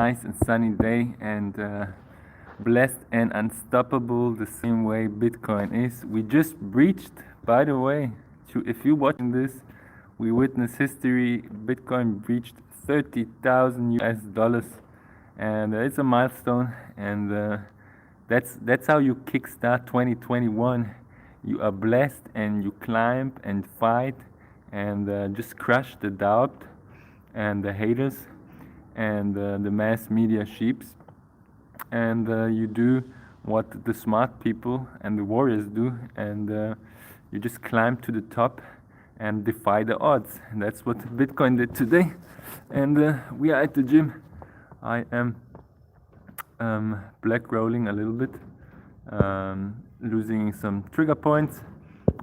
nice and sunny day, and blessed and unstoppable the same way Bitcoin is. We just breached, by the way, if you're watching this, we witnessed history. Bitcoin breached 30,000 US dollars, and it's a milestone, and that's how you kickstart 2021. You are blessed and you climb and fight and just crush the doubt and the haters and the mass media sheeps, and you do what the smart people and the warriors do, and you just climb to the top and defy the odds. And that's what Bitcoin did today. And we are at the gym. I am black rolling a little bit, losing some trigger points,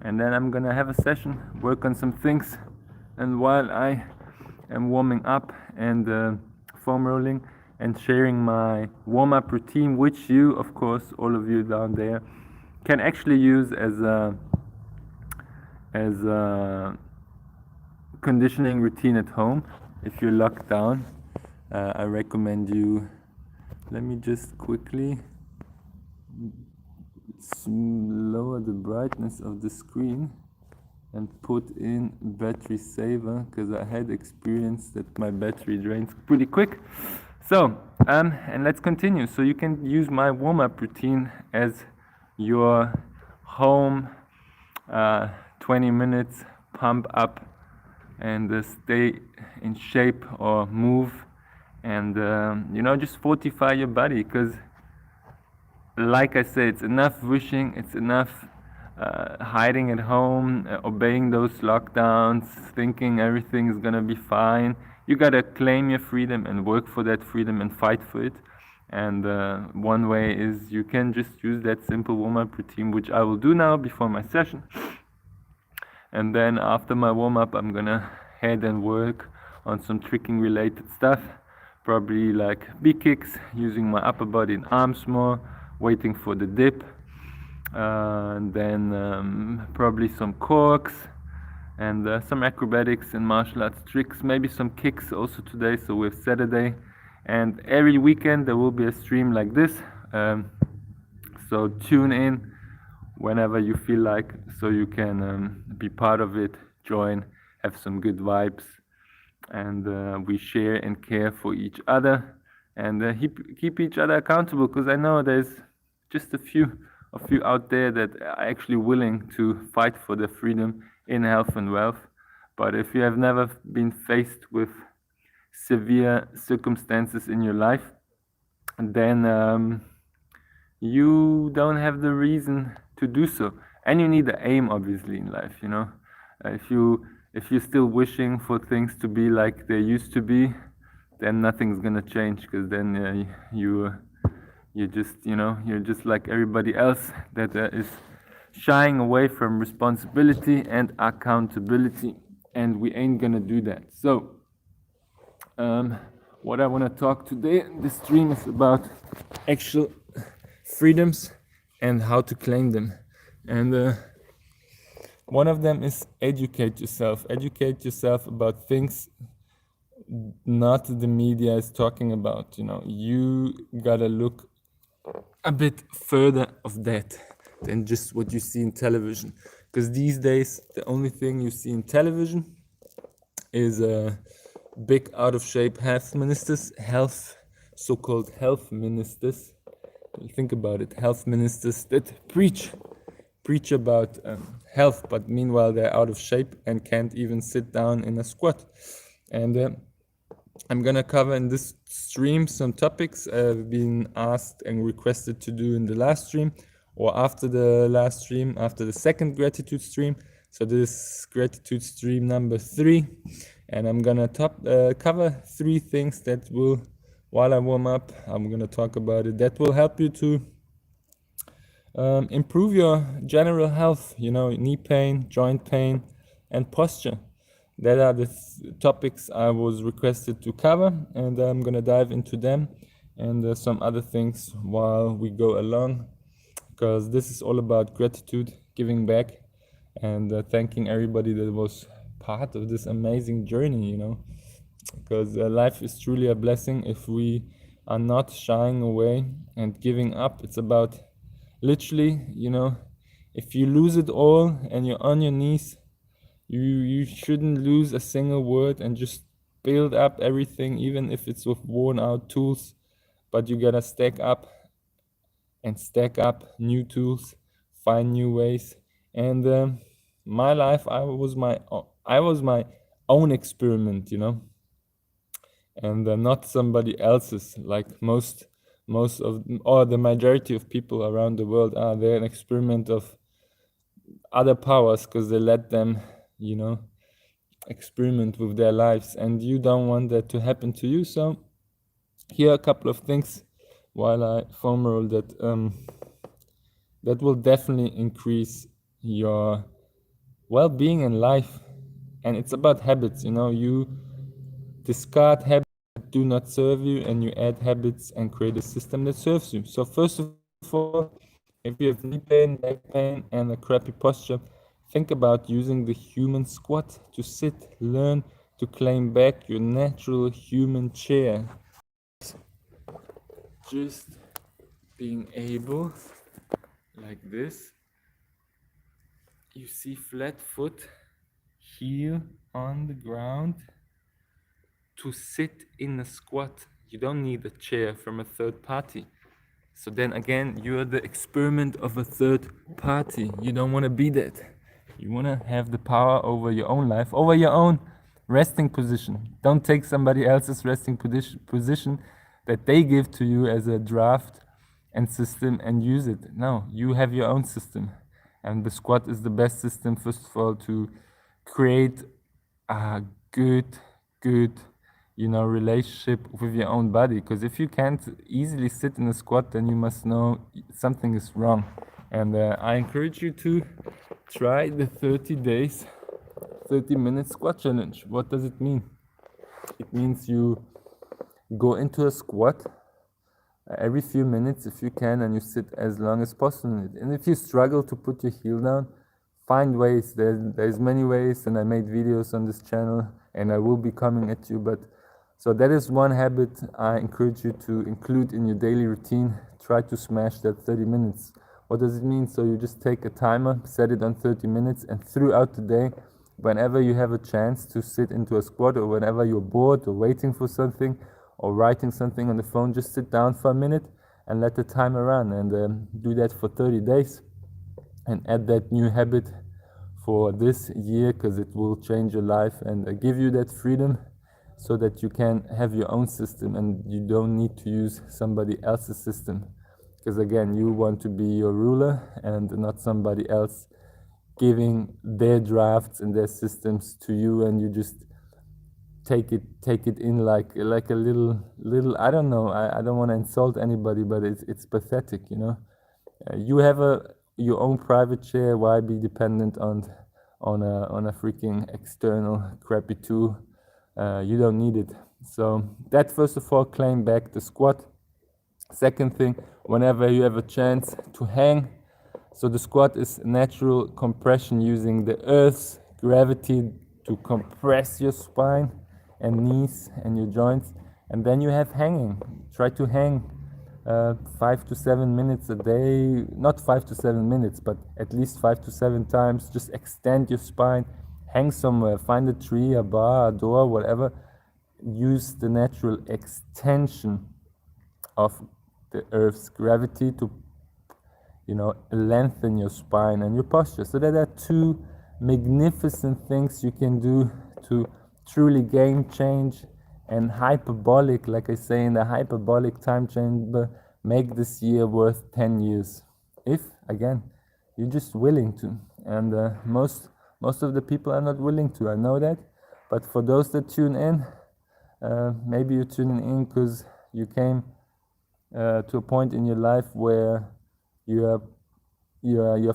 and then I'm gonna have a session, work on some things. And while I am warming up and foam rolling and sharing my warm-up routine, which you, of course, all of you down there, can actually use as a conditioning routine at home if you're locked down. I recommend you. Let me just quickly lower the brightness of the screen and put in battery saver, because I had experienced that my battery drains pretty quick. So and let's continue. So you can use my warm-up routine as your home 20 minutes pump up and stay in shape or move, and just fortify your body, because like I said, it's enough wishing, it's enough hiding at home, obeying those lockdowns, thinking everything is gonna be fine. You gotta claim your freedom and work for that freedom and fight for it. And one way is you can just use that simple warm-up routine, which I will do now before my session. And then after my warm-up, I'm gonna head and work on some tricking related stuff, probably like B-kicks, using my upper body and arms more, waiting for the dip, and then probably some corks and some acrobatics and martial arts tricks, maybe some kicks also today. So we have Saturday, and every weekend there will be a stream like this, so tune in whenever you feel like, so you can be part of it, join, have some good vibes, and we share and care for each other, and keep each other accountable, because I know there's just a few out there that are actually willing to fight for their freedom in health and wealth. But if you have never been faced with severe circumstances in your life, then you don't have the reason to do so, and you need the aim, obviously, in life. If you're still wishing for things to be like they used to be, then nothing's gonna change, because then you're just like everybody else that is shying away from responsibility and accountability, and we ain't gonna do that. So what I want to talk today in this stream is about actual freedoms and how to claim them. And one of them is educate yourself about things not the media is talking about. You gotta look a bit further of that than just what you see in television, because these days the only thing you see in television is big out of shape so-called health ministers. Think about it, health ministers that preach about health, but meanwhile they're out of shape and can't even sit down in a squat. And I'm gonna cover in this stream some topics I've been asked and requested to do in the last stream, or after the last stream, after the second gratitude stream. So this gratitude stream number 3, and I'm gonna cover 3 things that will, while I warm up, I'm gonna talk about it, that will help you to improve your general health, knee pain, joint pain, and posture. That are the topics I was requested to cover, and I'm gonna dive into them and some other things while we go along, because this is all about gratitude, giving back, and thanking everybody that was part of this amazing journey. because life is truly a blessing if we are not shying away and giving up. It's about literally, if you lose it all and you're on your knees, you shouldn't lose a single word and just build up everything, even if it's with worn out tools. But you gotta stack up and stack up new tools, find new ways. And my life, I was my own experiment, and not somebody else's. Like most of, or the majority of people around the world are. They're an experiment of other powers because they let them, experiment with their lives, and you don't want that to happen to you. So here are a couple of things while I foam roll that will definitely increase your well-being in life. And it's about habits. You discard habits that do not serve you, and you add habits and create a system that serves you. So first of all, if you have knee pain, back pain, and a crappy posture, think about using the human squat to sit. Learn to claim back your natural human chair. Just being able, like this, you see, flat foot, heel on the ground, to sit in a squat. You don't need a chair from a third party. So then again, you're the experiment of a third party. You don't want to be that. You want to have the power over your own life, over your own resting position. Don't take somebody else's resting position that they give to you as a draft and system and use it. No, you have your own system. And the squat is the best system, first of all, to create a good relationship with your own body. Because if you can't easily sit in a squat, then you must know something is wrong. And I encourage you to try the 30 days 30-minute squat challenge. What does it mean? It means you go into a squat every few minutes if you can, and you sit as long as possible in it. And if you struggle to put your heel down, find ways. There's many ways, and I made videos on this channel, and I will be coming at you. But so that is one habit I encourage you to include in your daily routine. Try to smash that 30 minutes. What does it mean? So you just take a timer, set it on 30 minutes, and throughout the day, whenever you have a chance to sit into a squat, or whenever you're bored or waiting for something or writing something on the phone, just sit down for a minute and let the timer run, and do that for 30 days and add that new habit for this year, because it will change your life and give you that freedom so that you can have your own system and you don't need to use somebody else's system. Because again, you want to be your ruler and not somebody else giving their drafts and their systems to you, and you just take it in like a little I don't know, I don't want to insult anybody, but it's pathetic. You have your own private chair. Why be dependent on a freaking external crappy tool? You don't need it. So that, first of all, claim back the squat. Second thing, whenever you have a chance to hang. So the squat is natural compression, using the earth's gravity to compress your spine and knees and your joints. And then you have hanging. Try to hang 5 to 7 minutes a day. Not 5 to 7 minutes, but at least 5 to 7 times. Just extend your spine. Hang somewhere. Find a tree, a bar, a door, whatever. Use the natural extension of the earth's gravity to lengthen your spine and your posture. So there are two magnificent things you can do to truly game change and hyperbolic, like I say in the hyperbolic time chamber, make this year worth 10 years. If, again, you're just willing to. And most of the people are not willing to, I know that. But for those that tune in, maybe you're tuning in because you came to a point in your life where you're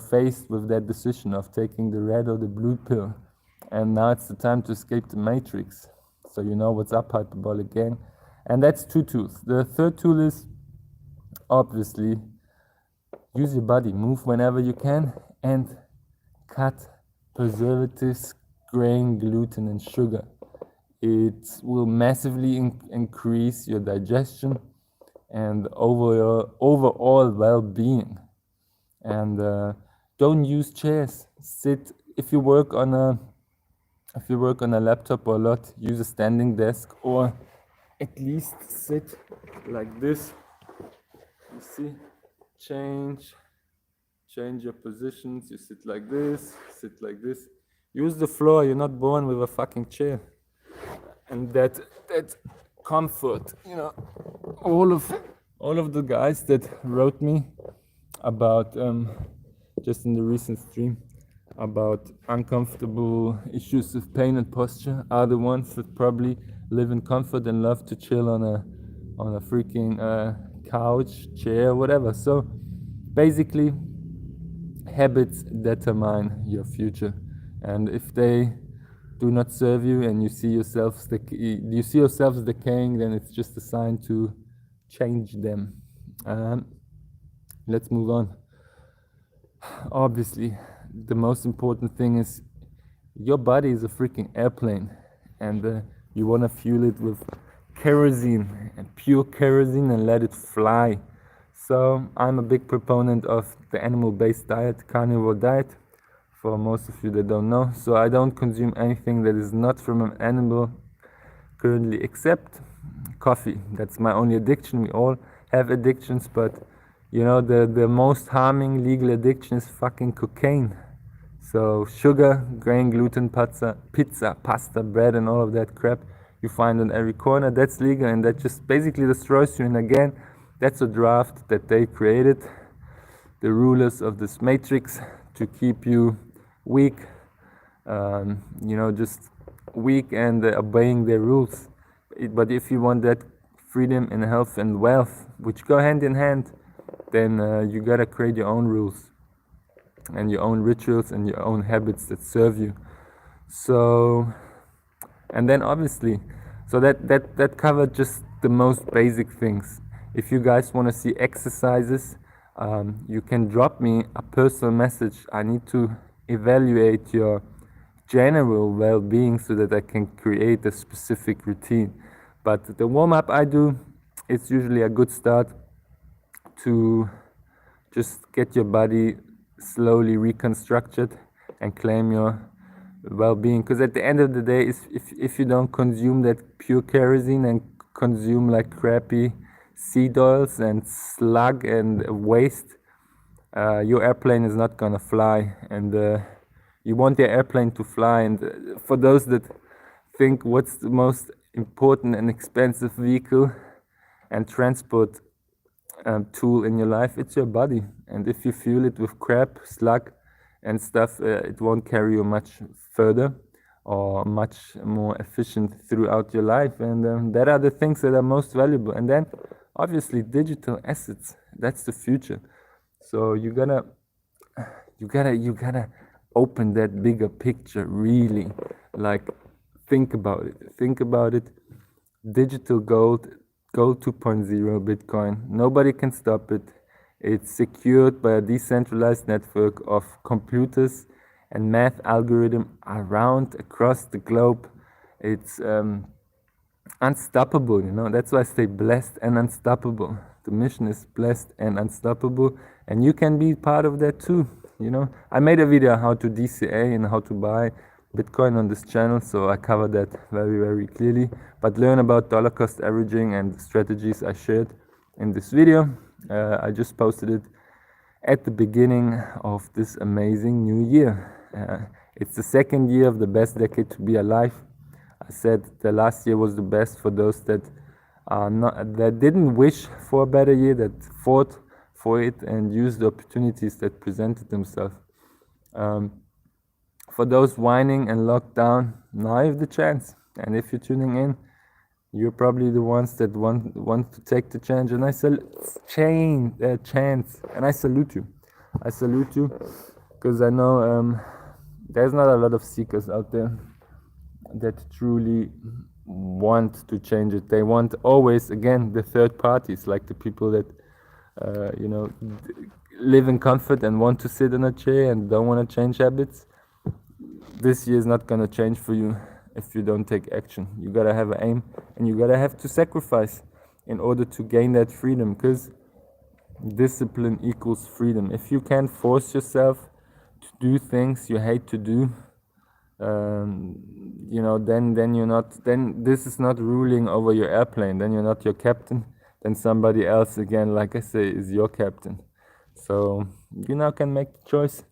faced with that decision of taking the red or the blue pill, and now it's the time to escape the matrix. So you know what's up, hyperbolic gang. And that's two tools. The third tool is, obviously, use your body, move whenever you can, and cut preservatives, grain, gluten, and sugar. it will massively increase your digestion and overall well-being. And don't use chairs. Sit. If you work on a laptop a lot, use a standing desk, or at least sit like this. You see, change your positions. You sit like this, sit like this. Use the floor. You're not born with a fucking chair. And that comfort, all of the guys that wrote me about just in the recent stream about uncomfortable issues with pain and posture are the ones that probably live in comfort and love to chill on a freaking couch, chair, whatever. So basically, habits determine your future, and if they do not serve you and you see yourselves decaying, then it's just a sign to change them. Let's move on. Obviously, the most important thing is your body is a freaking airplane, and you want to fuel it with kerosene, and pure kerosene, and let it fly. So I'm a big proponent of the animal-based diet, carnivore diet, for most of you that don't know. So I don't consume anything that is not from an animal currently, except coffee. That's my only addiction. We all have addictions, but the most harming legal addiction is fucking cocaine. So sugar, grain, gluten, pizza, pasta, bread, and all of that crap you find on every corner, that's legal, and that just basically destroys you. And again, that's a draft that they created, the rulers of this matrix, to keep you weak, just weak and obeying their rules. But if you want that freedom and health and wealth, which go hand in hand, then you gotta create your own rules and your own rituals and your own habits that serve you. So, and then obviously, so that covered just the most basic things. If you guys want to see exercises, you can drop me a personal message. I need to evaluate your general well-being so that I can create a specific routine. But the warm-up I do, it's usually a good start to just get your body slowly reconstructed and claim your well-being. Because at the end of the day, if you don't consume that pure kerosene and consume like crappy seed oils and slug and waste, your airplane is not gonna fly. And you want your airplane to fly. And for those that think what's the most important and expensive vehicle and transport tool in your life, it's your body. And if you fuel it with crap, slug and stuff, it won't carry you much further or much more efficient throughout your life. And that are the things that are most valuable. And then obviously digital assets, that's the future. So you gotta open that bigger picture, really. Like, think about it. Digital gold 2.0, Bitcoin. Nobody can stop it. It's secured by a decentralized network of computers and math algorithm across the globe. It's unstoppable, That's why I say blessed and unstoppable. The mission is blessed and unstoppable, and you can be part of that too, I made a video how to DCA and how to buy Bitcoin on this channel, so I covered that very, very clearly. But learn about dollar cost averaging and the strategies I shared in this video. I just posted it at the beginning of this amazing new year. It's the second year of the best decade to be alive. I said the last year was the best for those that didn't wish for a better year, that fought for it and used the opportunities that presented themselves. For those whining and locked down, now you have the chance. And if you're tuning in, you're probably the ones that want to take the chance. And I salute you. I salute you because I know there's not a lot of seekers out there that truly want to change it. They want always, again, the third parties, like the people that live in comfort and want to sit in a chair and don't want to change habits. This year is not going to change for you. if you don't take action. You gotta have an aim, and you gotta have to sacrifice in order to gain that freedom, because discipline equals freedom. If you can't force yourself to do things you hate to do, then you're not, then this is not ruling over your airplane, then you're not your captain, then somebody else, again, like I say, is your captain. So you now can make the choice,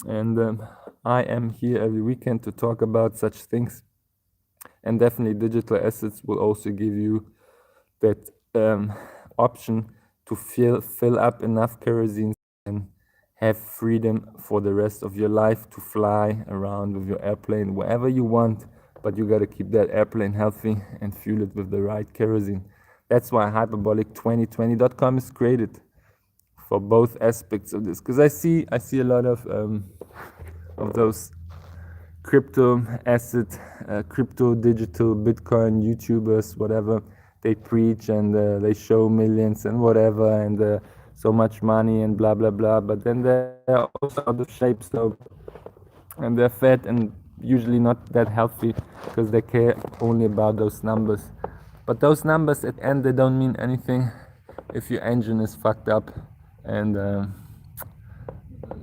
and I am here every weekend to talk about such things. And definitely digital assets will also give you that option to fill up enough kerosene and have freedom for the rest of your life to fly around with your airplane wherever you want, but you got to keep that airplane healthy and fuel it with the right kerosene. That's why hyperbolic2020.com is created, for both aspects of this, because I see a lot of those crypto asset, crypto, digital, Bitcoin YouTubers, whatever. They preach and they show millions and whatever, and so much money and blah blah blah. But then they're also out of shape, so, and they're fat and usually not that healthy because they care only about those numbers. But those numbers at the end, they don't mean anything if your engine is fucked up, and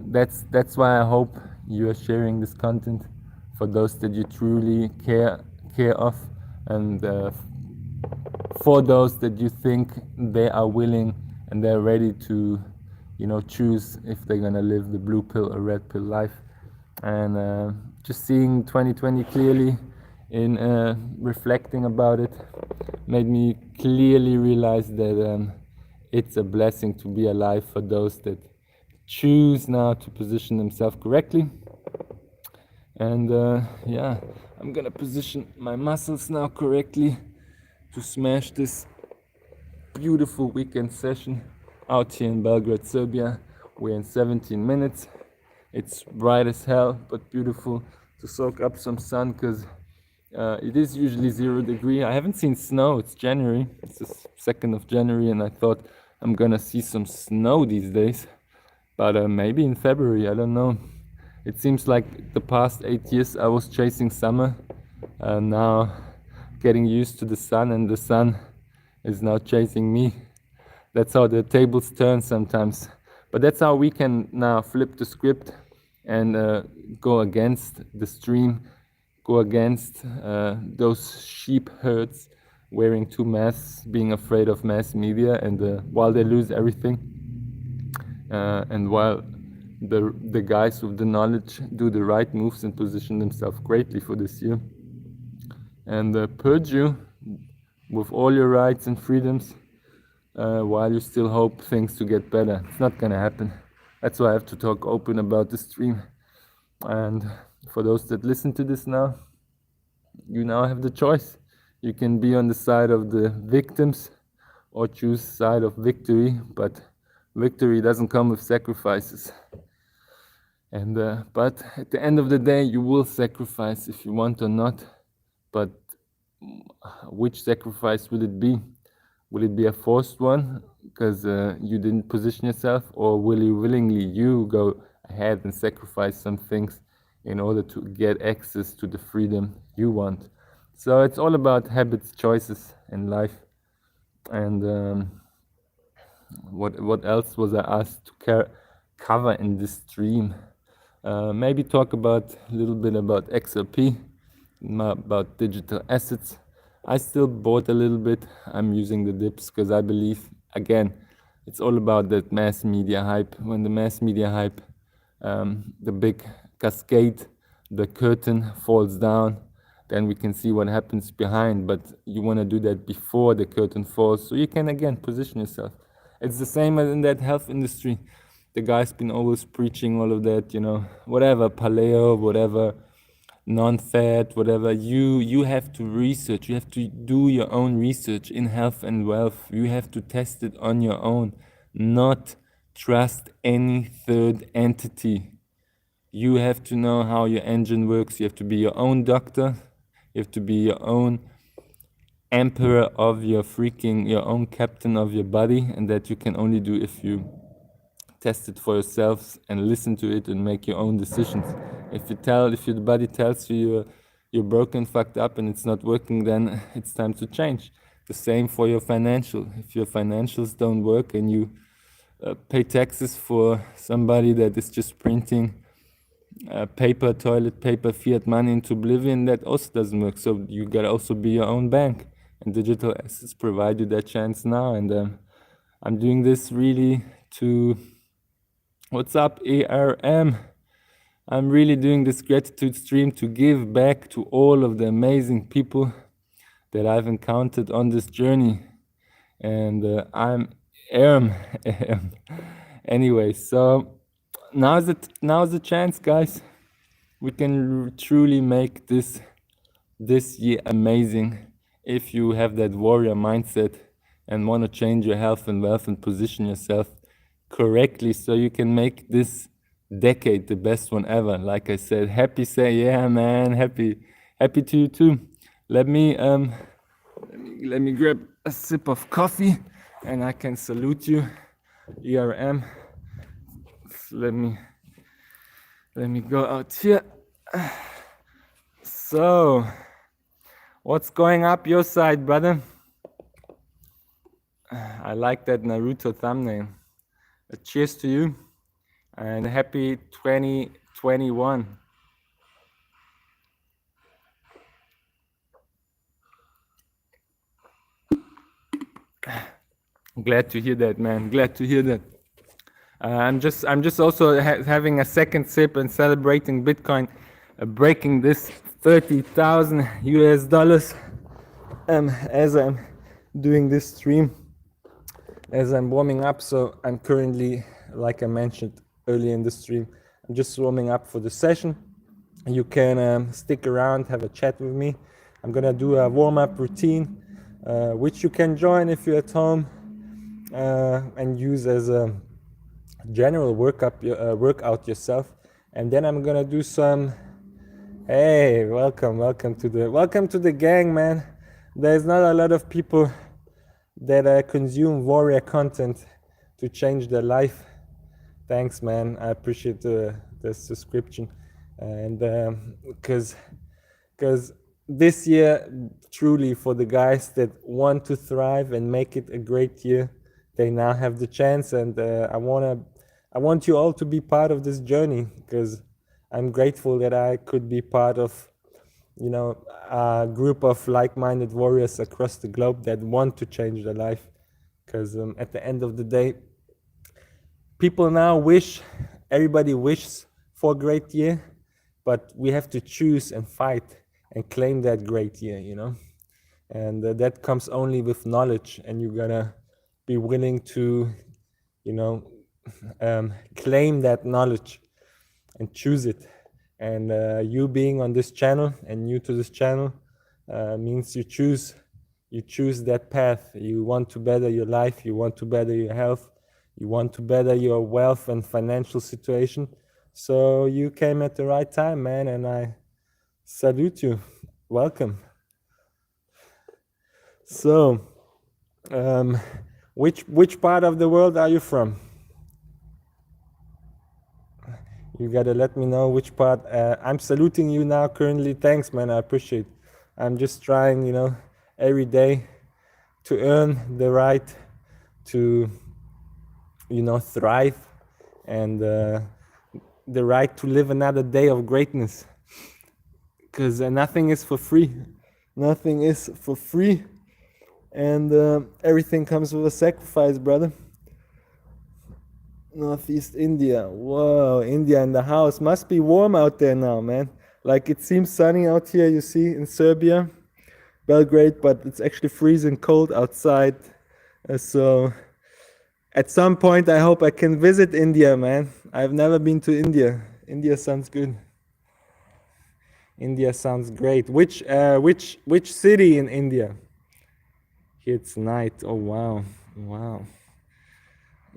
that's why I hope you are sharing this content for those that you truly care of, and for those that you think they are willing and they're ready to, choose if they're gonna live the blue pill or red pill life. And just seeing 2020 clearly in reflecting about it made me clearly realize that it's a blessing to be alive for those that choose now to position themselves correctly. And yeah, I'm gonna position my muscles now correctly to smash this beautiful weekend session out here in Belgrade, Serbia. We're in 17 minutes. It's bright as hell, but beautiful to soak up some sun, because it is usually 0 degrees. I haven't seen snow. It's January. It's the 2nd of January, and I thought I'm gonna see some snow these days. But maybe in February, I don't know. It seems like the past 8 years I was chasing summer, and now getting used to the sun, and the sun is now chasing me. That's how the tables turn sometimes. But that's how we can now flip the script and go against the stream, go against those sheep herds wearing 2 masks, being afraid of mass media, and while they lose everything, and while the guys with the knowledge do the right moves and position themselves greatly for this year, and purge you with all your rights and freedoms, while you still hope things to get better. It's not gonna happen. That's why I have to talk open about the stream. And for those that listen to this now, you now have the choice. You can be on the side of the victims or choose side of victory, but victory doesn't come with sacrifices. And but at the end of the day, you will sacrifice if you want or not. But which sacrifice will it be? Will it be a forced one because you didn't position yourself, or will you willingly go ahead and sacrifice some things in order to get access to the freedom you want? So it's all about habits, choices in life. And what else was I asked to cover in this stream? Maybe talk about a little bit about XRP, about digital assets. I still bought a little bit. I'm using the dips because I believe, again, it's all about that mass media hype. When the mass media hype, the big cascade, the curtain falls down, then we can see what happens behind. But you want to do that before the curtain falls, so you can, again, position yourself. It's the same as in that health industry. The guy's been always preaching all of that, whatever, paleo, whatever, non-fat, whatever. You have to research. You have to do your own research in health and wealth. You have to test it on your own, not trust any third entity. You have to know how your engine works. You have to be your own doctor. You have to be your own emperor of your own captain of your body, and that you can only do if you test it for yourselves and listen to it and make your own decisions. If the body tells you you're broken, fucked up, and it's not working, then it's time to change. The same for your financial. If your financials don't work and you pay taxes for somebody that is just printing paper, toilet paper, fiat money into oblivion, that also doesn't work. So you gotta also be your own bank, and digital assets provide you that chance now. And I'm doing this really to, what's up, ARM? I'm really doing this gratitude stream to give back to all of the amazing people that I've encountered on this journey. And I'm ARM. Anyway, so now's the chance, guys. We can truly make this year amazing if you have that warrior mindset and want to change your health and wealth and position yourself correctly so you can make this decade the best one ever. Like I said, happy, say yeah, man, happy to you too. Let me grab a sip of coffee and I can salute you, ERM. Let me go out here. So, what's going up your side, brother? I like that Naruto thumbnail. Cheers to you and happy 2021. Glad to hear that, man. Glad to hear that. I'm just also having a second sip and celebrating Bitcoin breaking this 30,000 US dollars as I'm doing this stream, as I'm warming up. So I'm currently, like I mentioned earlier in the stream, I'm just warming up for the session. You can stick around, have a chat with me. I'm gonna do a warm-up routine, which you can join if you're at home and use as a general workout yourself. And then I'm gonna do some, hey, welcome to the gang, man. There's not a lot of people that consume warrior content to change their life. Thanks, man. I appreciate the subscription, and because this year, truly, for the guys that want to thrive and make it a great year, they now have the chance. And I want you all to be part of this journey, because I'm grateful that I could be part of, a group of like-minded warriors across the globe that want to change their life. Because at the end of the day, people now everybody wishes for a great year, but we have to choose and fight and claim that great year, and that comes only with knowledge, and you gotta be willing to, claim that knowledge and choose it. And you being on this channel and new to this channel means you choose that path. You want to better your life, you want to better your health, you want to better your wealth and financial situation. So you came at the right time, man, and I salute you. Welcome. So, which part of the world are you from? You gotta let me know which part. I'm saluting you now currently. Thanks, man, I appreciate it. I'm just trying, every day to earn the right to, thrive, and the right to live another day of greatness. Because nothing is for free. Nothing is for free. And everything comes with a sacrifice, brother. Northeast India. Whoa, India in the house. Must be warm out there now, man. Like, it seems sunny out here, you see, in Serbia, Belgrade, but it's actually freezing cold outside. So at some point, I hope I can visit India, man. I've never been to India. India sounds good. India sounds great. Which city in India? Here it's night. Oh, wow. Wow.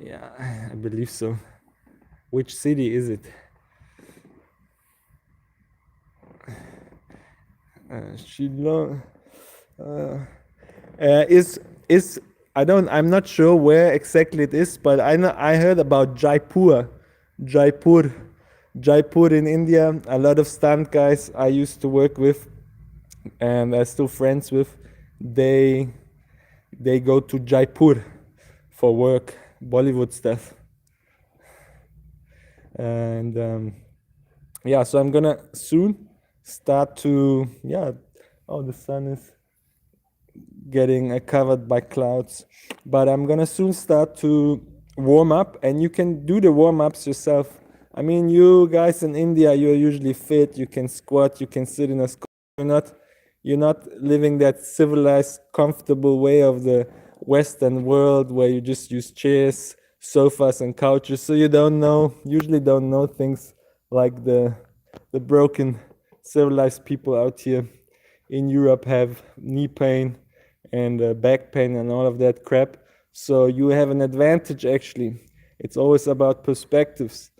Yeah, I believe so. Which city is it? Shillong. I'm not sure where exactly it is, but I heard about Jaipur in India. A lot of stunt guys I used to work with and I'm still friends with, they go to Jaipur for work, Bollywood stuff. And yeah, so I'm gonna soon start to, oh, the sun is getting covered by clouds, but I'm gonna soon start to warm up, and you can do the warm-ups yourself. I mean, you guys in India, you're usually fit, you can squat, you can sit in a squat. You're not living that civilized, comfortable way of the Western world where you just use chairs, sofas, and couches. So you usually don't know things like the broken, civilized people out here in Europe have knee pain and back pain and all of that crap. So you have an advantage actually. It's always about perspectives,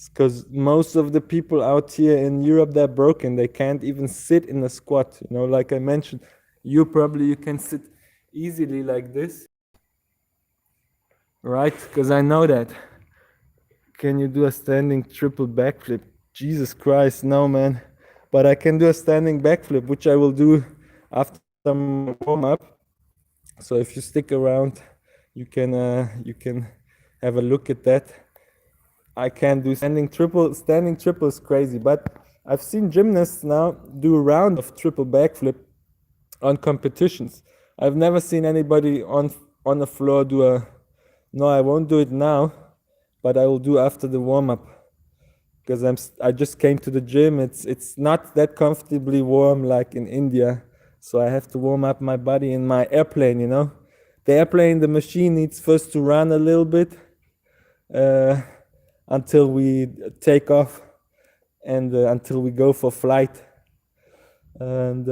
because most of the people out here in Europe, they're broken. They can't even sit in a squat. Like I mentioned, you can sit easily like this, right? Because I know that. Can you do a standing triple backflip? Jesus Christ, no, man. But I can do a standing backflip, which I will do after some warm up. So if you stick around, you can have a look at that. I can do standing triple. Standing triple is crazy, but I've seen gymnasts now do a round of triple backflip on competitions. I've never seen anybody on the floor do a. No, I won't do it now, but I will do after the warm up, because I just came to the gym. It's not that comfortably warm like in India, so I have to warm up my body in my airplane. The airplane, the machine needs first to run a little bit until we take off and until we go for flight. And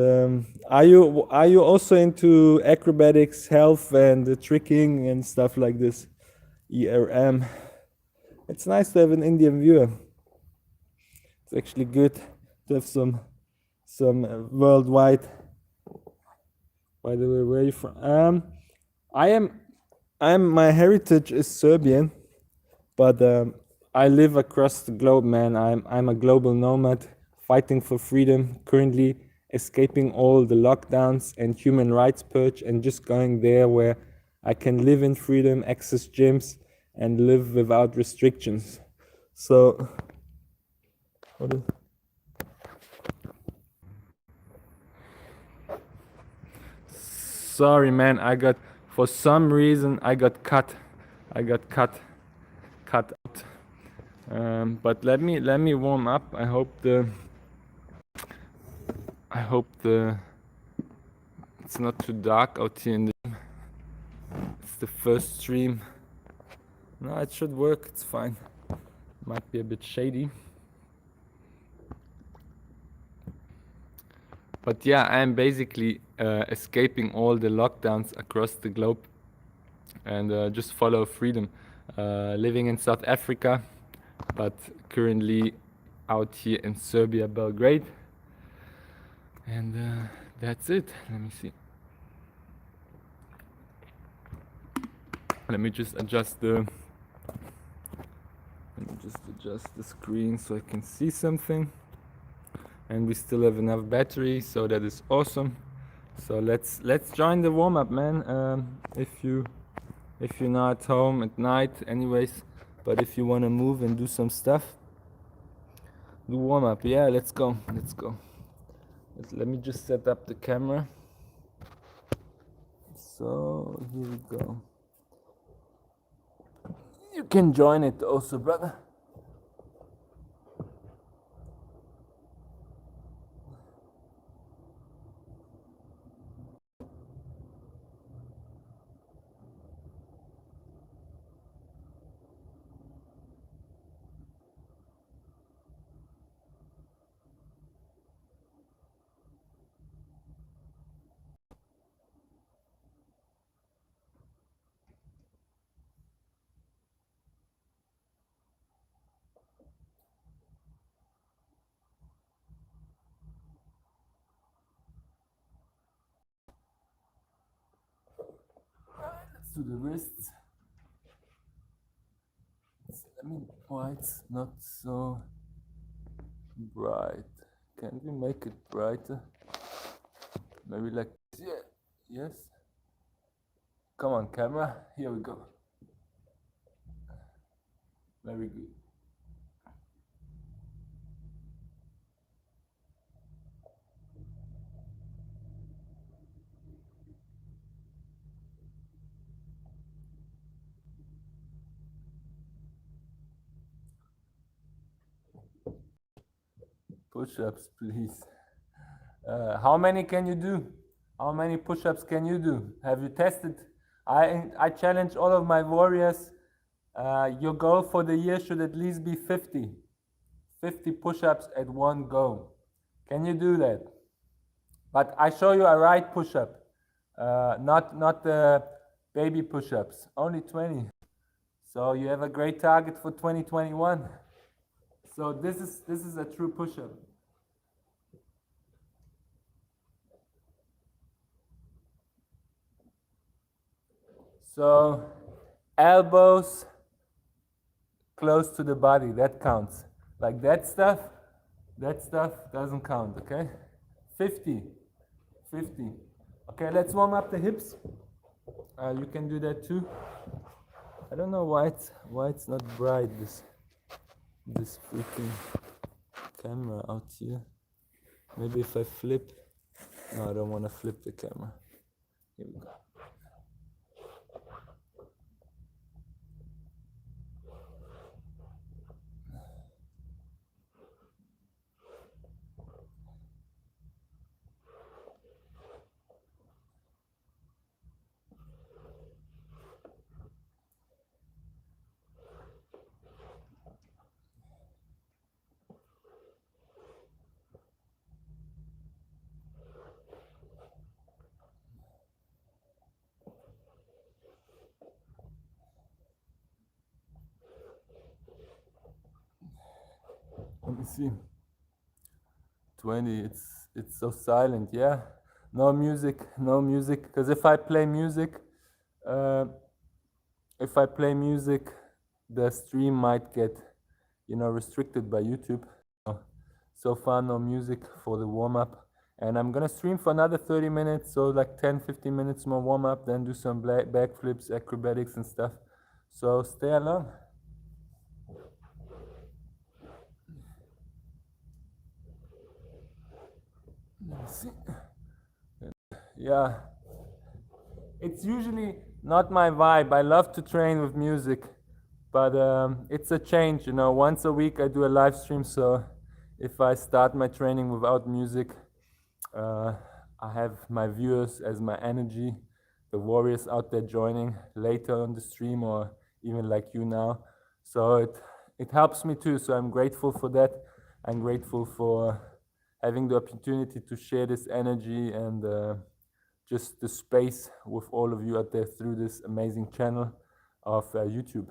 are you also into acrobatics, health, and tricking and stuff like this? ERM. It's nice to have an Indian viewer. It's actually good to have some worldwide. By the way, where are you from? My heritage is Serbian, but I live across the globe, man. I'm a global nomad, fighting for freedom, currently escaping all the lockdowns and human rights purge, and just going there where I can live in freedom, access gyms, and live without restrictions. So, sorry, man. For some reason, I got cut out. But let me warm up. I hope it's not too dark out here in the. It's the first stream. No, it should work. It's fine. Might be a bit shady. But yeah, I'm basically escaping all the lockdowns across the globe and just follow freedom. Living in South Africa, but currently out here in Serbia, Belgrade. And that's it. Let me see. Let me just adjust the screen so I can see something. And we still have enough battery, so that is awesome. So let's join the warm-up, man. If you're not at home at night anyways, but if you want to move and do some stuff, do warm-up. Yeah, let's go. Let me just set up the camera. So here we go. You can join it also, brother. To the wrists. Let me. Why it's not so bright? Can we make it brighter? Maybe like, yeah, yes. Come on, camera. Here we go. Very good. Push-ups, please. How many can you do? How many push-ups can you do? Have you tested? I challenge all of my warriors. Your goal for the year should at least be 50. 50 push-ups at one go. Can you do that? But I show you a right push-up, not the baby push-ups. Only 20. So you have a great target for 2021. So this is a true push-up. So elbows close to the body, that counts. Like that stuff doesn't count, okay? 50. Okay, let's warm up the hips. You can do that too. I don't know why it's not bright, this freaking camera out here. Maybe if I flip. No, I don't want to flip the camera. Here we go. Let me see. 20. It's so silent. Yeah. No music. Because if I play music, the stream might get, restricted by YouTube. So far, no music for the warm up. And I'm gonna stream for another 30 minutes, so like 10-15 minutes more warm up, then do some backflips, acrobatics, and stuff. So stay along. Let me see. Yeah. It's usually not my vibe. I love to train with music, but it's a change. Once a week I do a live stream, so if I start my training without music, I have my viewers as my energy, the warriors out there joining later on the stream, or even like you now. So it helps me too. So I'm grateful for that. I'm grateful for having the opportunity to share this energy and just the space with all of you out there through this amazing channel of YouTube.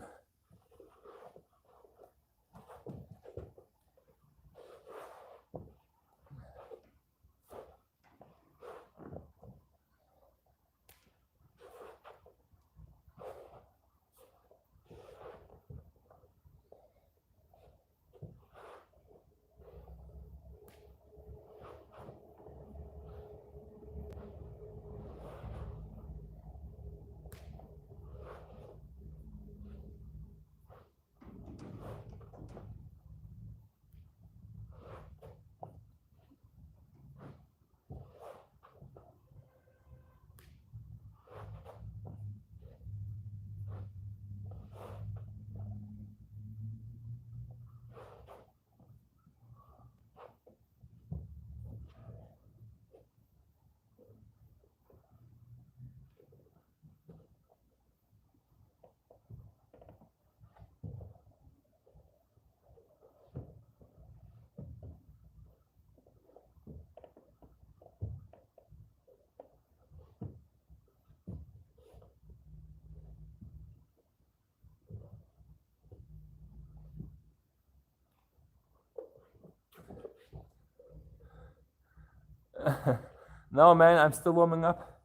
No, man, I'm still warming up.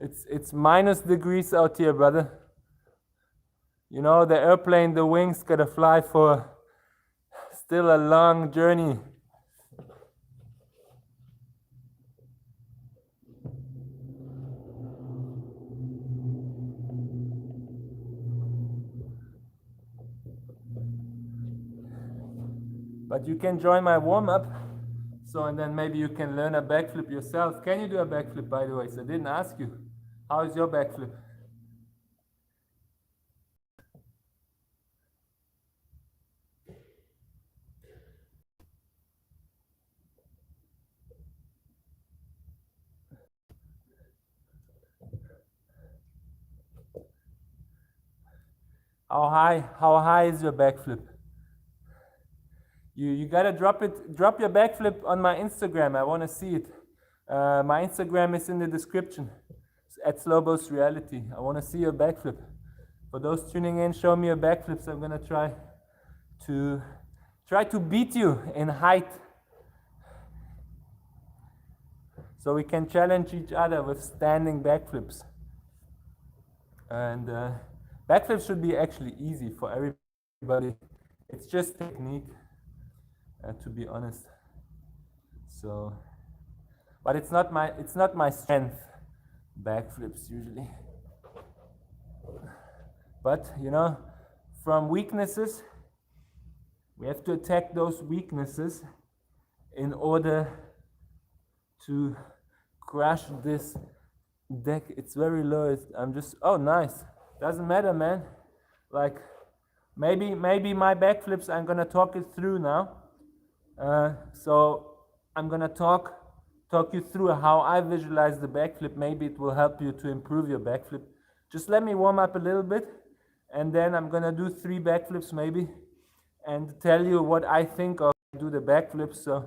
It's minus degrees out here, brother. The airplane, the wings gotta fly for still a long journey. But you can join my warm-up. So, and then maybe you can learn a backflip yourself. Can you do a backflip, by the way? So I didn't ask you. How is your backflip? How high is your backflip? You gotta drop your backflip on my Instagram. I wanna see it. My Instagram is in the description. It's at Slowbo's Reality. I wanna see your backflip. For those tuning in, show me your backflips. I'm gonna try to beat you in height. So we can challenge each other with standing backflips. And backflips should be actually easy for everybody. It's just technique, to be honest. So, but it's not my strength, backflips usually. But you know, from weaknesses, we have to attack those weaknesses in order to crash this deck. It's very low. I'm just, oh nice. Doesn't matter, man. Like maybe my backflips, I'm gonna talk it through now. So I'm gonna talk you through how I visualize the backflip. Maybe it will help you to improve your backflip. Just let me warm up a little bit, and then I'm gonna do 3 backflips maybe, and tell you what I think of do the backflips. So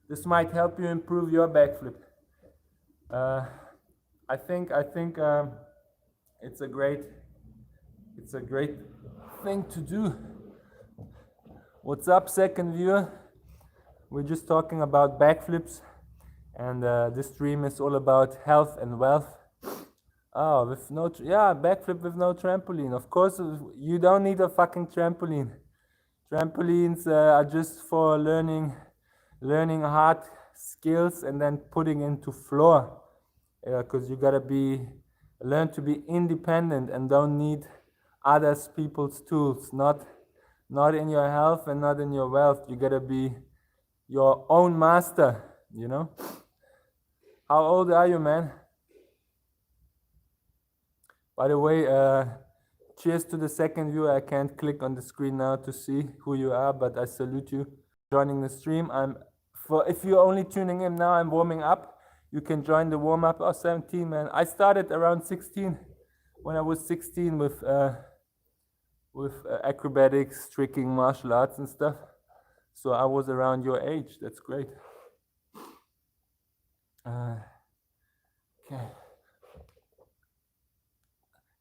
this might help you improve your backflip. I think it's a great thing to do. What's up, second viewer? We're just talking about backflips, and this stream is all about health and wealth. Oh, with no backflip with no trampoline. Of course, you don't need a fucking trampoline. Trampolines are just for learning hard skills and then putting into floor. Because you gotta learn to be independent and don't need other people's tools. Not in your health and not in your wealth. You gotta be your own master, you know? How old are you, man? By the way, cheers to the second viewer. I can't click on the screen now to see who you are, but I salute you joining the stream. If you're only tuning in now, I'm warming up. You can join the warm-up. Oh, 17, man. I started around 16, when I was 16 with acrobatics, tricking, martial arts and stuff. So I was around your age. That's great. Okay.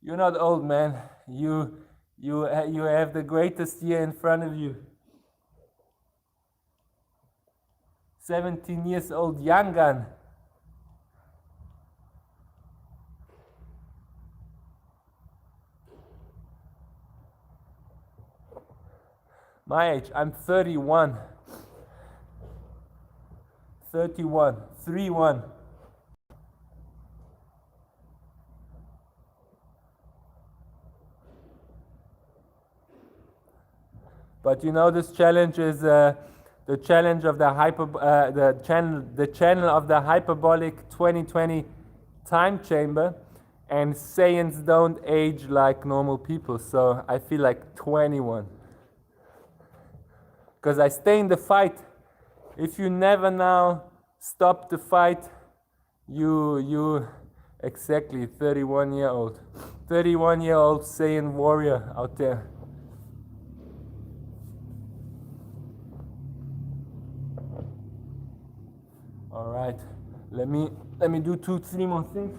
You're not old, man. You have the greatest year in front of you. 17 years old, young gun. My age, I'm 31. 31. But you know, this challenge is the challenge of the channel of the hyperbolic 2020 time chamber, and Saiyans don't age like normal people, so I feel like 21. Because I stay in the fight. If you never now stop the fight, you exactly 31-year-old. 31-year-old Saiyan warrior out there. All right, let me do 2-3 more things.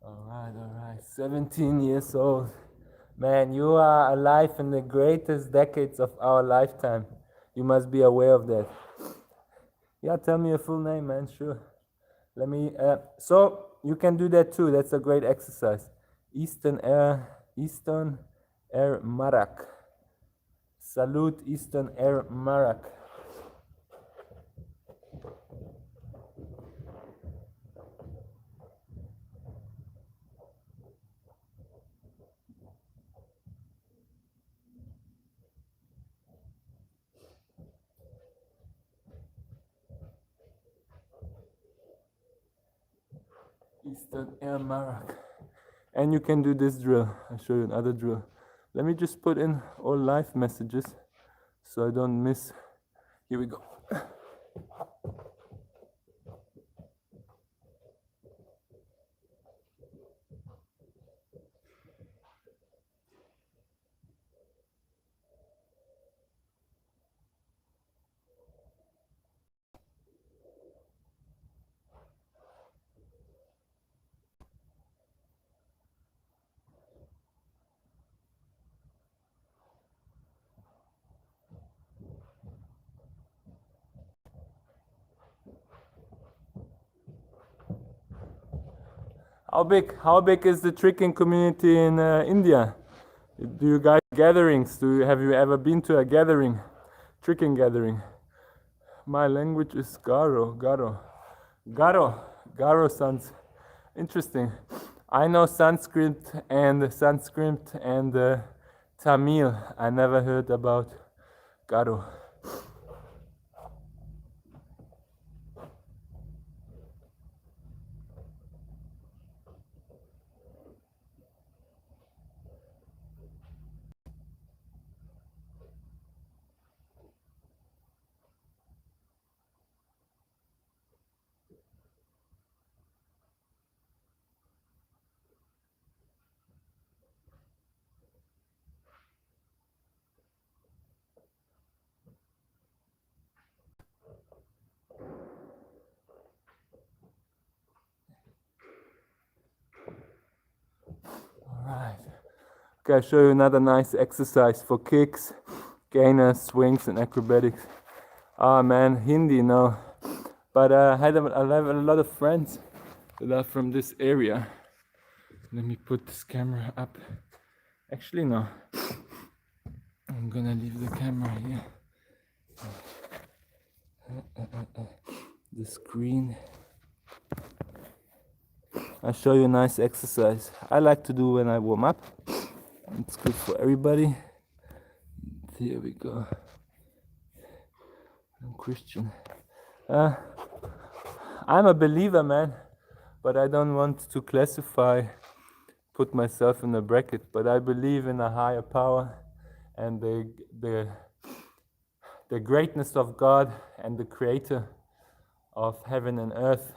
All right. 17 years old. Man, you are alive in the greatest decades of our lifetime. You must be aware of that. Yeah, tell me your full name, man. Sure. Let me. So you can do that too. That's a great exercise. Eastern Air Marak. Salute Eastern Air Marak. Eastern Air Marak. And you can do this drill. I'll show you another drill. Let me just put in all live messages so I don't miss. Here we go. How big is the tricking community in India? Do you guys gatherings? Have you ever been to a gathering, tricking gathering? My language is Garo sounds interesting. I know Sanskrit and Tamil. I never heard about Garo. Alright. Okay, I'll show you another nice exercise for kicks, gainers, swings, and acrobatics. Ah man, Hindi, no. But I have a lot of friends that are from this area. Let me put this camera up. Actually, no. I'm gonna leave the camera here. The screen. I'll show you a nice exercise I like to do when I warm up. It's good for everybody. Here we go. I'm Christian. I'm a believer, man, but I don't want to put myself in a bracket. But I believe in a higher power and the greatness of God and the creator of heaven and earth.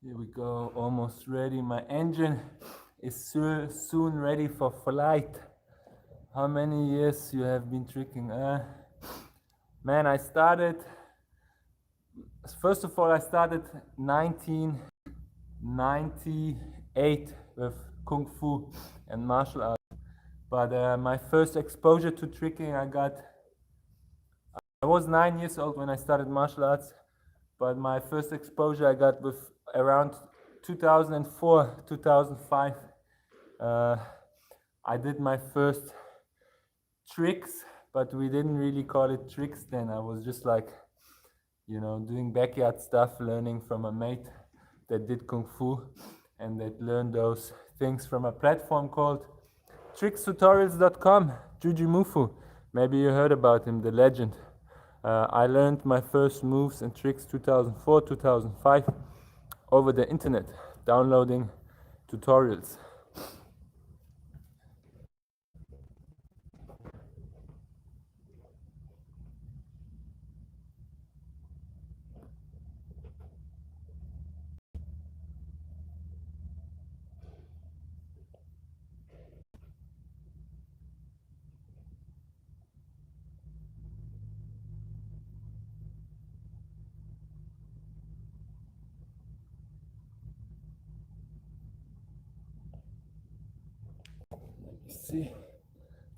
Here we go, almost ready. My engine is soon ready for flight. How many years you have been tricking? Man, I started. First of all, I started 1998 with Kung Fu and martial arts. But my first exposure to tricking, I was 9 years old when I started martial arts. But my first exposure I got with around 2004, 2005. I did my first tricks, but we didn't really call it tricks then. I was just like, doing backyard stuff, learning from a mate that did Kung Fu and that learned those things from a platform called trickstutorials.com, Juji Mufu. Maybe you heard about him, the legend. I learned my first moves and tricks 2004, 2005 over the internet, downloading tutorials.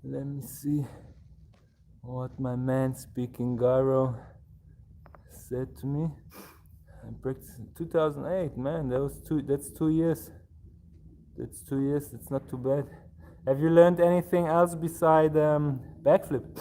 Let me see what my man speaking Garo said to me. I practiced in 2008, man. That's 2 years. That's 2 years. It's not too bad. Have you learned anything else beside backflip?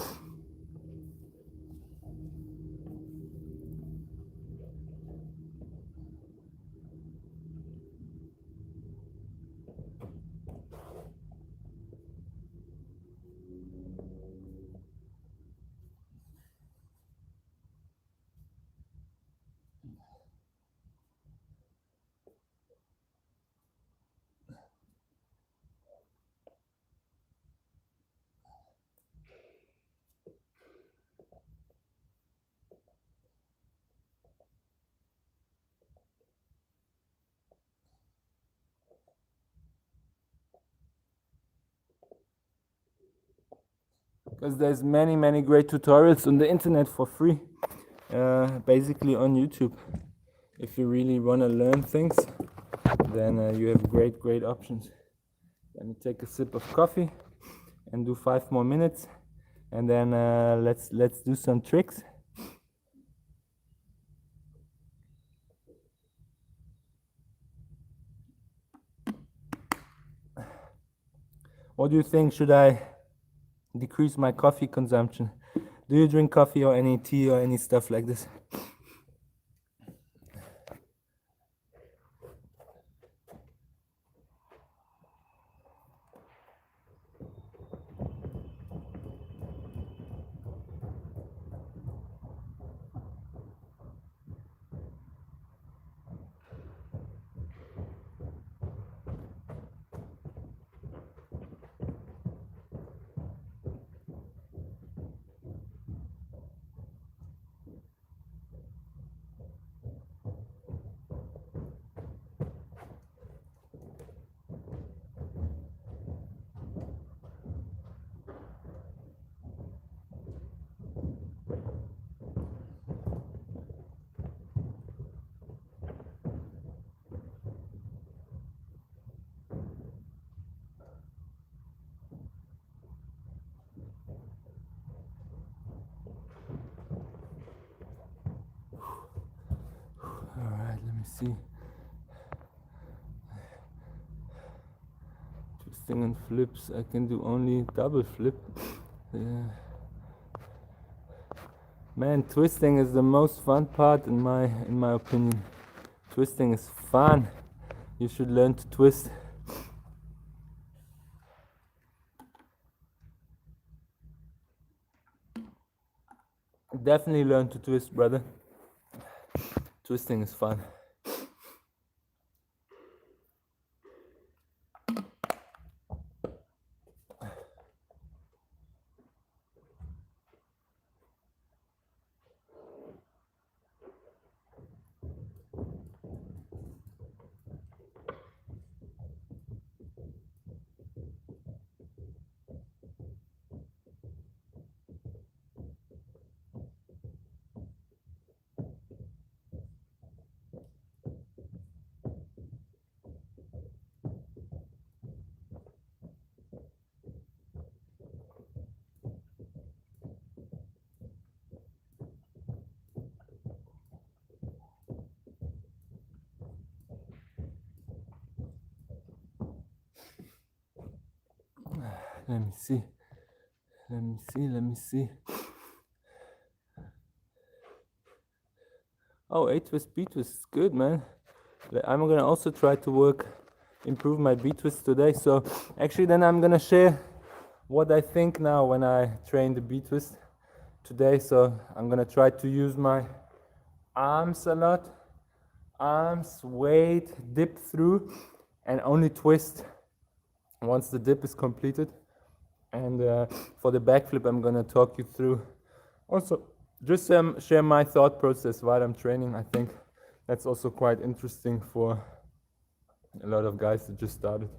Because there's many great tutorials on the internet for free, basically on YouTube. If you really want to learn things, then you have great options. Let me take a sip of coffee and do 5 more minutes, and then let's do some tricks. What do you think? Should I decrease my coffee consumption? Do you drink coffee or any tea or any stuff like this? Alright, let me see. Twisting and flips, I can do only double flip. Yeah. Man, twisting is the most fun part in my opinion. Twisting is fun. You should learn to twist. Definitely learn to twist, brother. Twisting is fun. Let me see. Let me see. Oh, A twist, B twist is good, man. I'm gonna also try to improve my B twist today. So actually, then I'm gonna share what I think now when I train the B twist today. So I'm gonna try to use my arms a lot. Arms, weight, dip through, and only twist once the dip is completed. And for the backflip, I'm gonna talk you through also just share my thought process while I'm training. I think that's also quite interesting for a lot of guys that just started.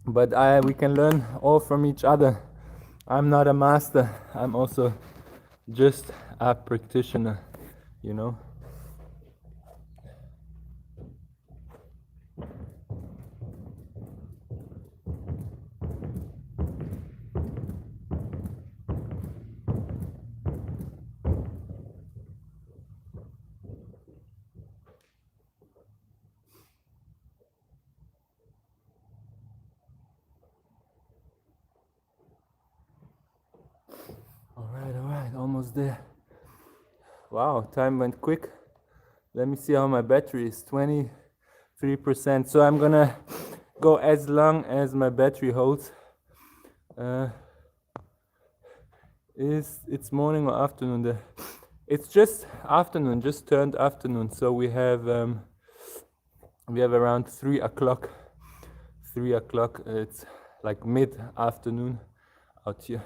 But we can learn all from each other. I'm not a master. I'm also just a practitioner, you know. All right, almost there. Wow, time went quick. Let me see how my battery is, 23%. So I'm gonna go as long as my battery holds. It's morning or afternoon there? It's just afternoon, just turned afternoon. So we have around 3 o'clock. 3 o'clock. It's like mid-afternoon out here.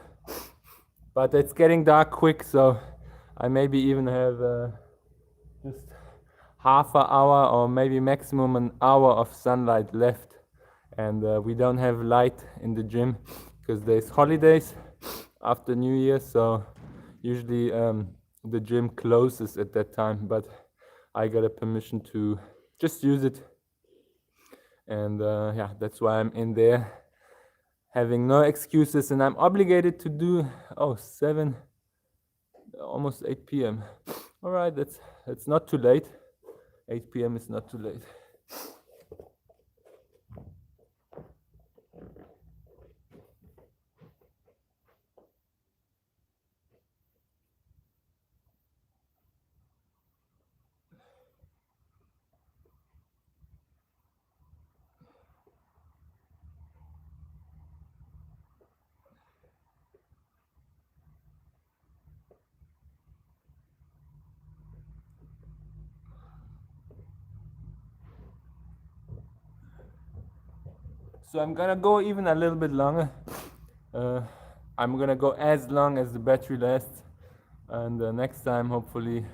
But it's getting dark quick, so I maybe even have just half an hour or maybe maximum an hour of sunlight left. And we don't have light in the gym because there's holidays after New Year, so usually the gym closes at that time, but I got a permission to just use it. And yeah, that's why I'm in there, having no excuses, and I'm obligated to do 7, almost 8 p.m. All right, that's not too late. 8 p.m. is not too late. So I'm gonna go even a little bit longer. I'm gonna go as long as the battery lasts, and next time hopefully,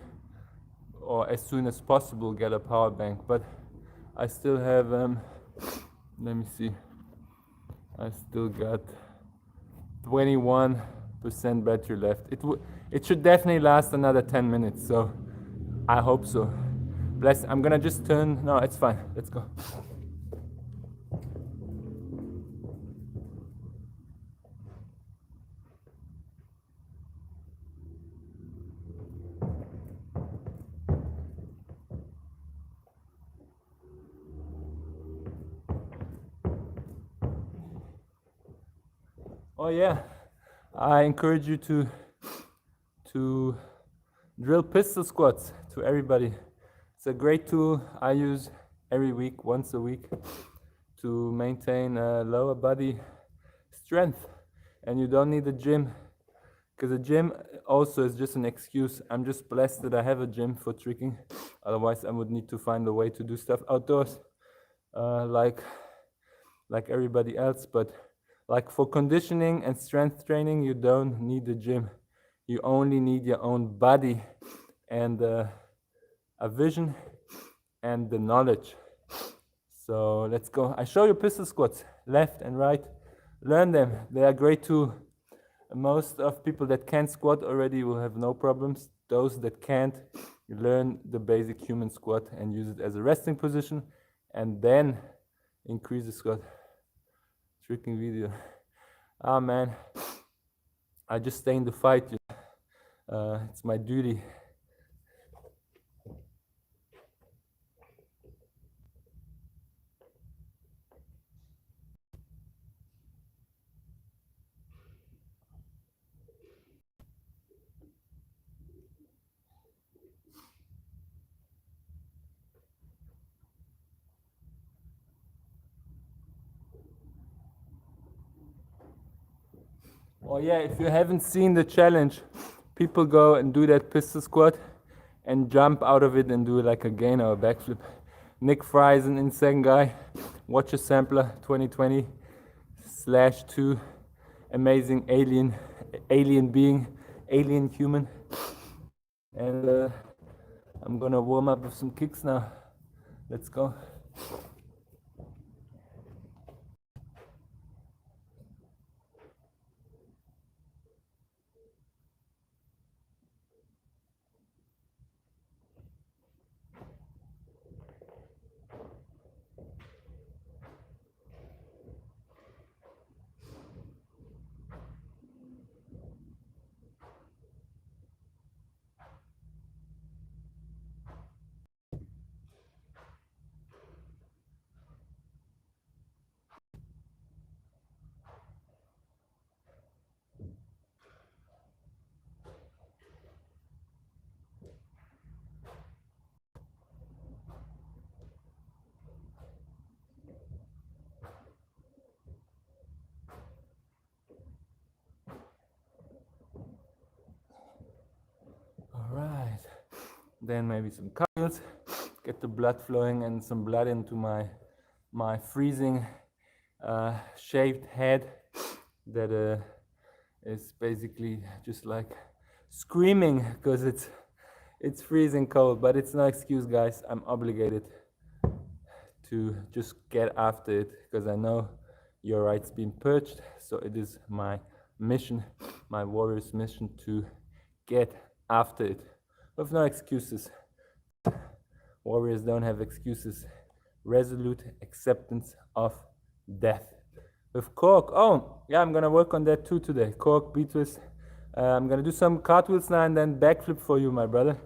or as soon as possible, get a power bank. But I still have let me see, I still got 21% battery left. It should definitely last another 10 minutes, so I hope so. Bless. I'm gonna just turn. No, it's fine. Let's go. Oh yeah, I encourage you to drill pistol squats to everybody. It's a great tool I use every week, once a week, to maintain lower body strength. And you don't need a gym, because a gym also is just an excuse. I'm just blessed that I have a gym for tricking. Otherwise, I would need to find a way to do stuff outdoors, like everybody else. But like for conditioning and strength training, you don't need the gym. You only need your own body and a vision and the knowledge. So let's go. I show you pistol squats, left and right. Learn them. They are great too. Most of people that can squat already will have no problems. Those that can't, learn the basic human squat and use it as a resting position, and then increase the squat. Tricking video. Ah man, I just stay in the fight. It's my duty. Oh yeah, if you haven't seen the challenge, people go and do that pistol squat and jump out of it and do like a gainer or a backflip. Nick Fry is an insane guy. Watch a sampler 2020/2 amazing alien being, alien human. And I'm gonna warm up with some kicks now. Let's go. Alright, then maybe some cartwheels, get the blood flowing and some blood into my freezing shaved head that is basically just like screaming because it's freezing cold. But it's no excuse, guys. I'm obligated to just get after it because I know your right's been purged. So it is my mission, my warrior's mission, to get after it with no excuses. Warriors don't have excuses. Resolute acceptance of death. With cork, oh yeah, I'm gonna work on that too today. Cork, beat twist. I'm gonna do some cartwheels now and then backflip for you, my brother.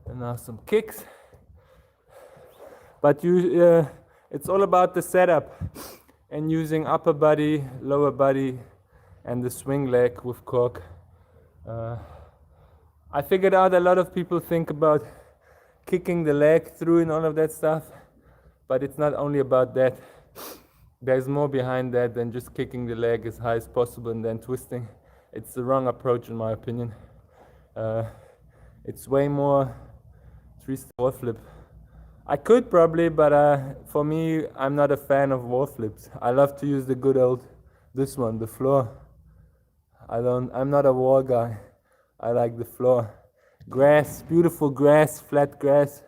And now some kicks. But it's all about the setup and using upper body, lower body, and the swing leg with cork. I figured out a lot of people think about kicking the leg through and all of that stuff, but it's not only about that. There's more behind that than just kicking the leg as high as possible and then twisting. It's the wrong approach in my opinion. It's way more three-step wall flip. I could probably, but for me, I'm not a fan of wall flips. I love to use the good old, this one, the floor. I'm not a wall guy. I like the floor. Grass, beautiful grass, flat grass.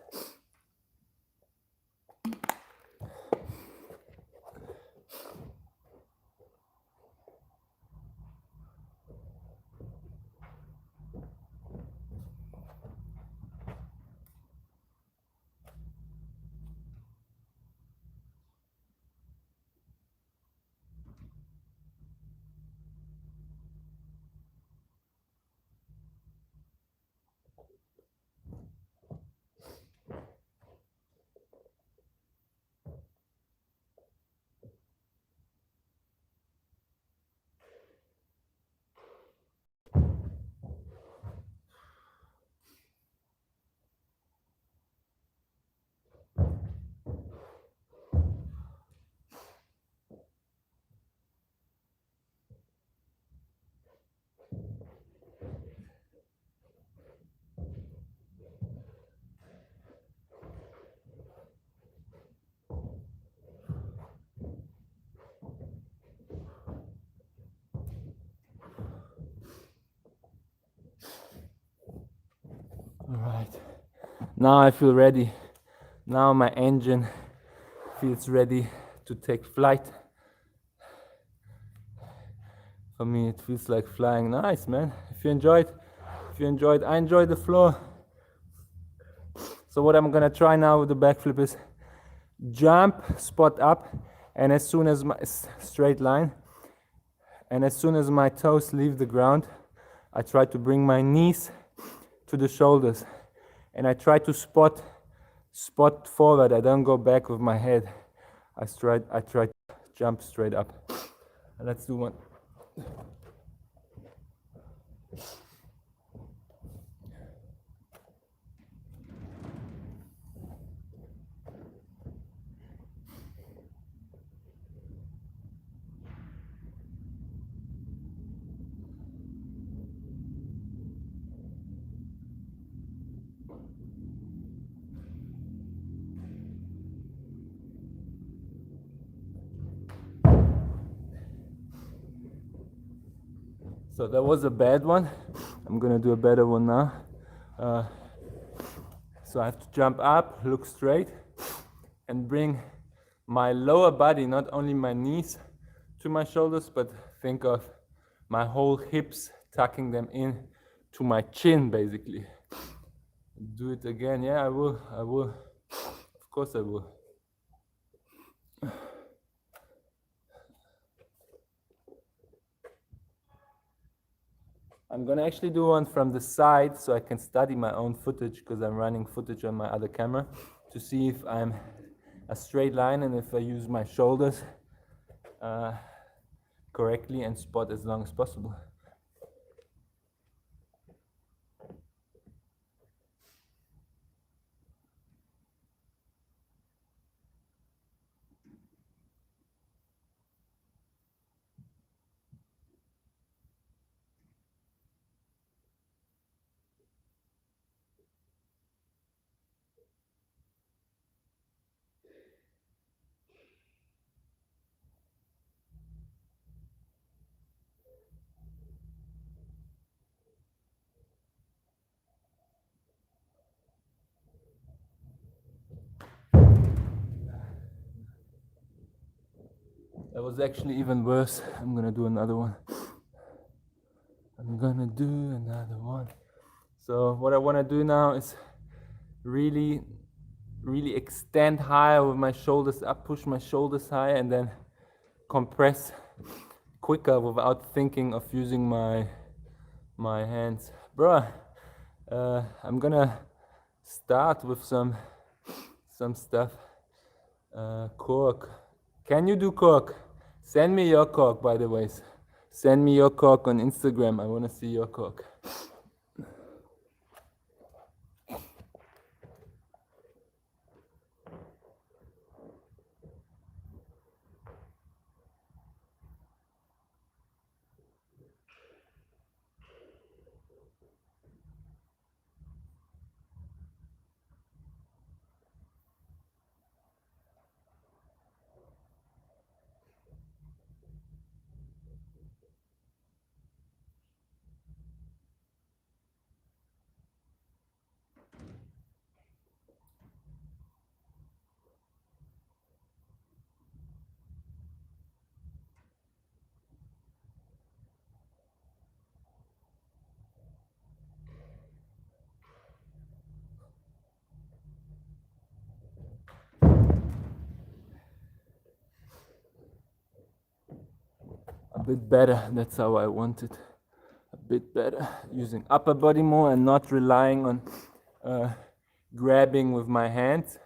Alright, now I feel ready. Now my engine feels ready to take flight. For me, it feels like flying. Nice, man. If you enjoyed, I enjoyed the floor. So what I'm gonna try now with the backflip is jump, spot up, and as soon as my straight line, and as soon as my toes leave the ground, I try to bring my knees to the shoulders and I try to spot forward. I don't go back with my head. I try to jump straight up. Let's do one. So that was a bad one. I'm gonna do a better one now. So I have to jump up, look straight, and bring my lower body, not only my knees to my shoulders, but think of my whole hips, tucking them in to my chin, basically. Do it again. Yeah, I will. Of course I will. I'm gonna actually do one from the side so I can study my own footage, because I'm running footage on my other camera to see if I'm a straight line and if I use my shoulders correctly and spot as long as possible. That was actually even worse. I'm gonna do another one. So what I want to do now is really extend higher with my shoulders up, push my shoulders higher, and then compress quicker without thinking of using my hands. Bruh, I'm gonna start with some stuff. Cork. Can you do cork? Send me your cork, by the way. Send me your cork on Instagram. I want to see your cork. A bit better, that's how I want it. A bit better, using upper body more and not relying on grabbing with my hands.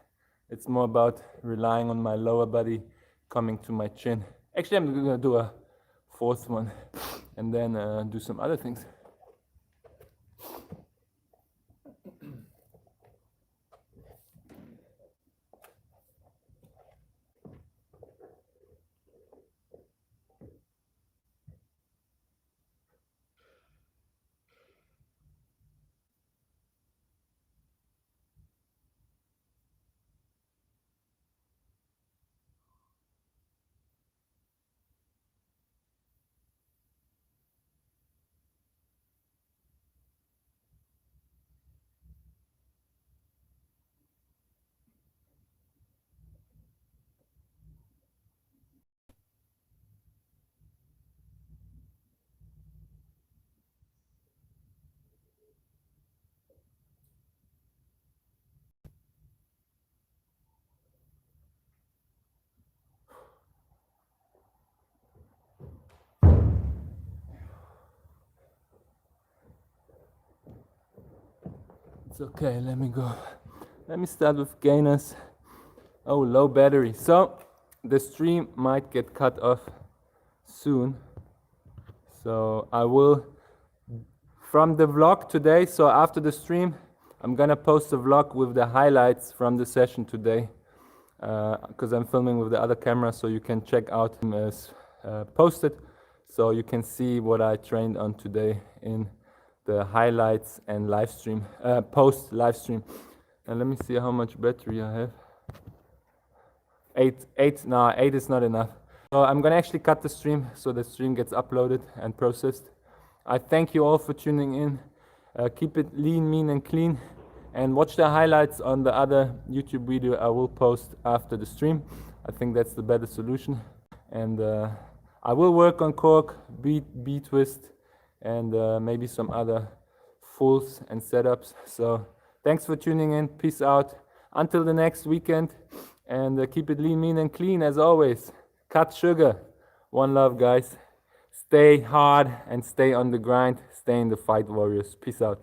It's more about relying on my lower body coming to my chin. Actually, I'm gonna do a fourth one and then do some other things. It's okay, let me go. Let me start with gainers. Oh, low battery. So the stream might get cut off soon. So I will, from the vlog today, so after the stream, I'm gonna post a vlog with the highlights from the session today. Because I'm filming with the other camera, so you can check out as posted, so you can see what I trained on today in the highlights and live stream, post live stream. And let me see how much battery I have. 8 is not enough. So I'm gonna actually cut the stream so the stream gets uploaded and processed. I thank you all for tuning in. Keep it lean, mean and clean. And watch the highlights on the other YouTube video I will post after the stream. I think that's the better solution. And I will work on cork, B-twist, and maybe some other fulls and setups. So thanks for tuning in. Peace out. Until the next weekend. And keep it lean, mean and clean as always. Cut sugar. One love, guys. Stay hard and stay on the grind. Stay in the fight, warriors. Peace out.